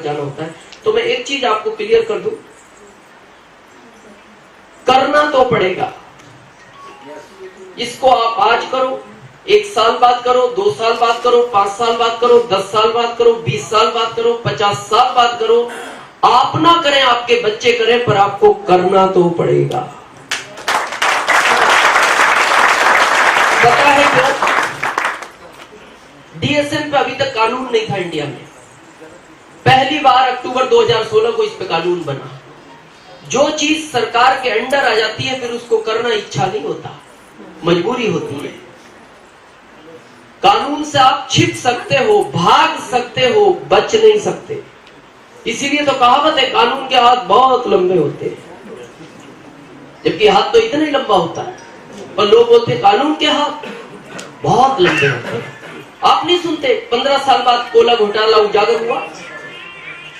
जाना होता है। तो मैं एक चीज आपको क्लियर कर दूं, करना तो पड़ेगा। इसको आप आज करो, 1 साल बाद करो, 2 साल बाद करो, 5 साल बाद करो, 10 साल बाद करो, 20 साल बाद करो, 50 साल बाद करो, आप ना करें, आपके बच्चे करें, पर आपको करना तो पड़ेगा। पता है क्यों? डीएसएम पे अभी तक कानून नहीं था इंडिया में। पहली बार अक्टूबर 2016 को इस पे कानून बना। जो चीज सरकार के अंडर आ जाती है फिर उसको करना इच्छा नहीं होता, मजबूरी होती है। कानून से आप छिप सकते हो, भाग सकते हो, बच नहीं सकते। इसीलिए तो कहावत है, कानून के हाथ बहुत लंबे होते हैं, जबकि हाथ तो इतना ही लंबा होता है, पर लोग बोलते कानून के हाथ बहुत लंबे होते हैं। आप नहीं सुनते 15 साल बाद कोयला घोटाला उजागर हुआ,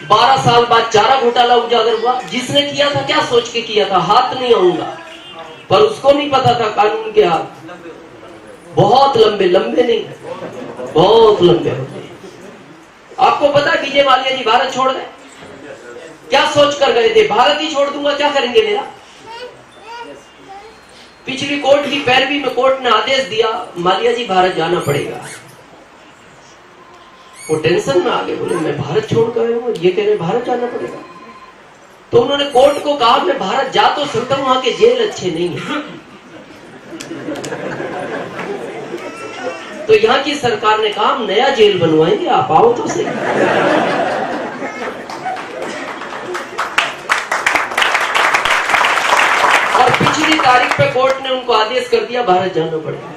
12 साल बाद चारा घोटाला उजागर हुआ। जिसने किया था क्या सोच के किया था? हाथ नहीं आऊंगा, पर उसको नहीं पता था कानून के हाथ बहुत लंबे, लंबे नहीं बहुत लंबे होते हैं। आपको पता है विजय माल्या जी भारत छोड़ गए, क्या सोच कर गए थे? भारत ही छोड़ दूंगा, क्या करेंगे मेरा? पिछली कोर्ट की पैरवी में कोर्ट ने आदेश दिया माल्या जी भारत जाना पड़ेगा। वो टेंशन में आ गए, बोले मैं भारत छोड़ गए हूं, ये कह रहे भारत जाना पड़ेगा। तो उन्होंने कोर्ट को कहा मैं भारत जा तो सकता हूं, वहां के जेल अच्छे नहीं है। तो यहाँ की सरकार ने कहा हम नया जेल बनवाएंगे, आप आओ तो सही। और पिछली तारीख पे कोर्ट ने उनको आदेश कर दिया भारत जाना पड़ेगा।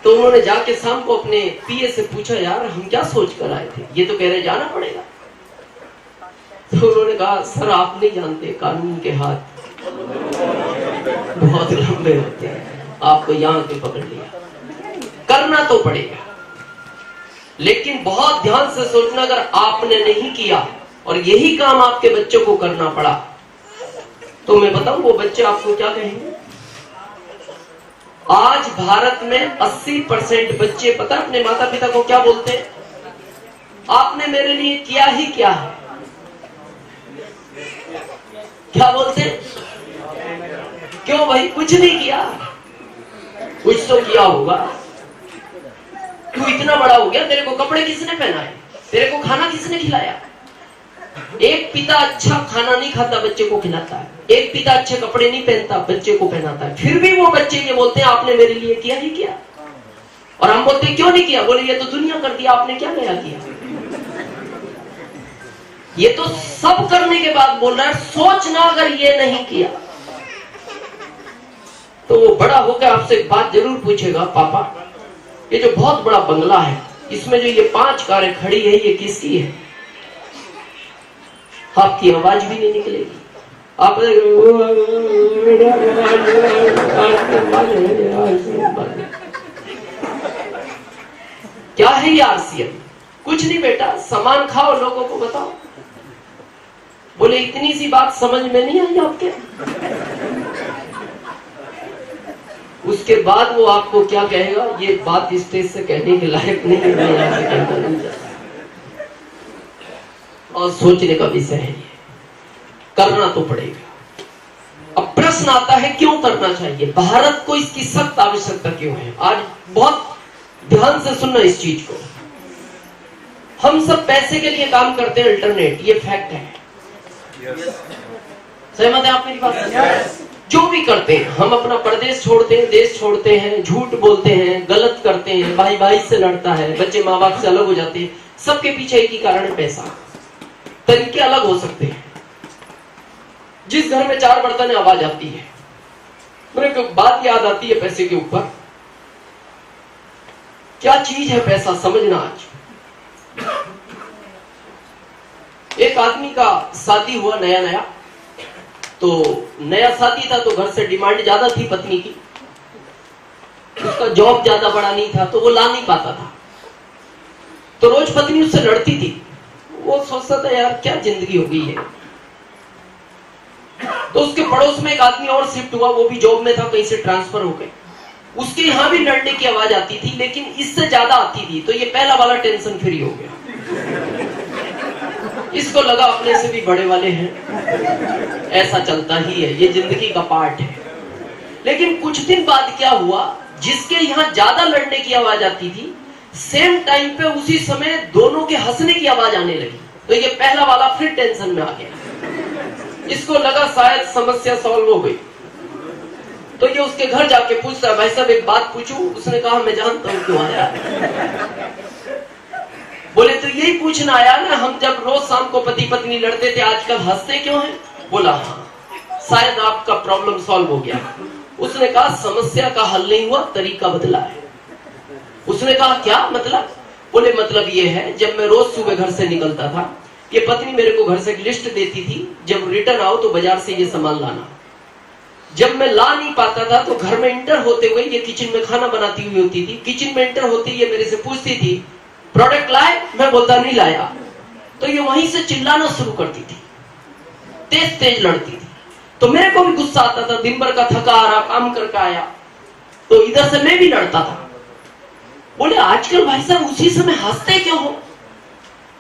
तो उन्होंने जाके शाम को अपने पीए से पूछा, यार हम क्या सोच कर आए थे, ये तो कह रहे जाना पड़ेगा। तो उन्होंने कहा सर आप नहीं जानते, कानून के हाथ बहुत लंबे होते हैं, आपको यहां के पकड़ लिया। करना तो पड़ेगा, लेकिन बहुत ध्यान से सोचना, अगर आपने नहीं किया और यही काम आपके बच्चों को करना पड़ा, तो मैं बताऊं वो बच्चे आपको क्या कहेंगे? आज भारत में 80% बच्चे पता अपने माता पिता को क्या बोलते हैं? आपने मेरे लिए किया ही क्या है? क्या बोलते हैं? क्यों भाई कुछ नहीं किया? कुछ तो किया होगा, तू इतना बड़ा हो गया, तेरे को कपड़े किसने पहनाए, तेरे को खाना किसने खिलाया? एक पिता अच्छा खाना नहीं खाता, बच्चे को खिलाता है। एक पिता अच्छे कपड़े नहीं पहनता, बच्चे को पहनाता है। फिर भी वो बच्चे ये बोलते हैं आपने मेरे लिए किया ही किया। और हम बोलते हैं क्यों नहीं किया? बोले ये तो दुनिया कर दिया, आपने क्या नया किया? ये तो सब करने के बाद बोल रहा है, सोचना अगर ये नहीं किया तो वो बड़ा होकर आपसे एक बात जरूर पूछेगा, पापा ये जो बहुत बड़ा बंगला है, इसमें जो ये 5 कारें खड़ी है, ये किसकी है? आपकी आवाज भी नहीं निकलेगी। आप क्या है ये आरसीएम? कुछ नहीं बेटा, सामान खाओ, लोगों को बताओ। बोले इतनी सी बात समझ में नहीं आई आपके? उसके बाद वो आपको क्या कहेगा, ये बात स्टेज से कहने के लायक नहीं है, मैं यहाँ से कहना नहीं चाहता। और सोचने का विषय है, ये करना तो पड़ेगा। अब प्रश्न आता है क्यों करना चाहिए, भारत को इसकी सख्त आवश्यकता क्यों है? आज बहुत ध्यान से सुनना इस चीज को। हम सब पैसे के लिए काम करते हैं, अल्टरनेट, ये फैक्ट है। सहमत है आप मेरी बात से? जो भी करते हैं, हम अपना प्रदेश छोड़ते हैं, देश छोड़ते हैं, झूठ बोलते हैं, गलत करते हैं, भाई भाई से लड़ता है, बच्चे माँ बाप से अलग हो जाते हैं, सबके पीछे एक ही कारण है, पैसा। तरीके अलग हो सकते हैं। जिस घर में 4 बर्तन है, आवाज आती है। मेरे को बात याद आती है पैसे के ऊपर, क्या चीज है पैसा, समझना। आज एक आदमी का शादी हुआ नया नया, तो नया शादी था तो घर से डिमांड ज्यादा थी पत्नी की, उसका जॉब ज्यादा बड़ा नहीं था तो वो ला नहीं पाता था, तो रोज पत्नी उससे लड़ती थी। वो सोचता था यार क्या जिंदगी हो गई है। तो उसके पड़ोस में एक आदमी और शिफ्ट हुआ, वो भी जॉब में था, कहीं से ट्रांसफर हो गए। उसके यहां भी लड़ने की आवाज आती थी, लेकिन इससे ज्यादा आती थी, तो ये पहला वाला टेंशन फ्री हो गया। इसको लगा अपने से भी बड़े वाले हैं। ऐसा चलता ही है, ये जिंदगी का पार्ट है। लेकिन कुछ दिन बाद क्या हुआ, जिसके यहाँ ज्यादा लड़ने की आवाज आती थी, सेम टाइम पे उसी समय दोनों के हंसने की आवाज आने लगी। तो ये पहला वाला फिर टेंशन में आ गया। इसको लगा शायद समस्या सॉल्व हो गई। तो ये उसके घर जाके पूछता है, भाई साहब एक बात पूछूं? उसने कहा मैं जानता हूं क्यों आया। बोले तो यही पूछना आया ना, हम जब रोज शाम को पति पत्नी लड़ते थे, आजकल हंसते क्यों हैं? बोला हाँ, शायद आपका प्रॉब्लम सॉल्व हो गया। उसने कहा समस्या का हल नहीं हुआ, तरीका बदला है। उसने कहा क्या मतलब? बोले मतलब ये है, जब मैं रोज सुबह घर से निकलता था, ये पत्नी मेरे को घर से एक लिस्ट देती थी, जब रिटर्न आओ तो बाजार से ये सामान लाना। जब मैं ला नहीं पाता था तो घर में इंटर होते हुए ये किचन में खाना बनाती हुई होती थी। किचन में इंटर होती ये मेरे से पूछती थी प्रोडक्ट लाए? मैं बोलता नहीं लाया। तो ये वहीं से चिल्लाना शुरू करती थी, तेज तेज लड़ती थी। तो मेरे को भी गुस्सा आता था, दिन भर का थका आ रहा, काम करके आया, तो इधर से मैं भी लड़ता था। बोले आजकल भाई साहब उसी समय हंसते क्यों हो?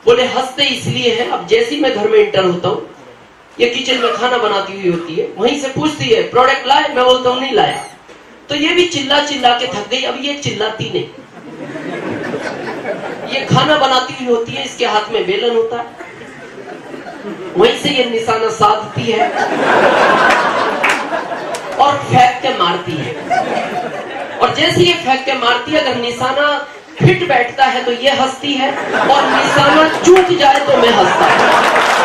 बोले हंसते इसलिए है, अब जैसे ही मैं घर में इंटर होता हूँ, ये किचन में खाना बनाती हुई होती है, वहीं से पूछती है प्रोडक्ट लाए? मैं बोलता हूँ नहीं लाया। तो ये भी चिल्ला चिल्ला के थक गई, अब ये चिल्लाती नहीं। ये खाना बनाती हुई होती है, इसके हाथ में बेलन होता है, वहीं से ये निशाना साधती है और फेंक के मारती है। और जैसे ये फेंक के मारती है, अगर निशाना फिट बैठता है तो ये हंसती है, और निशाना चूक जाए तो मैं हंसता हूं।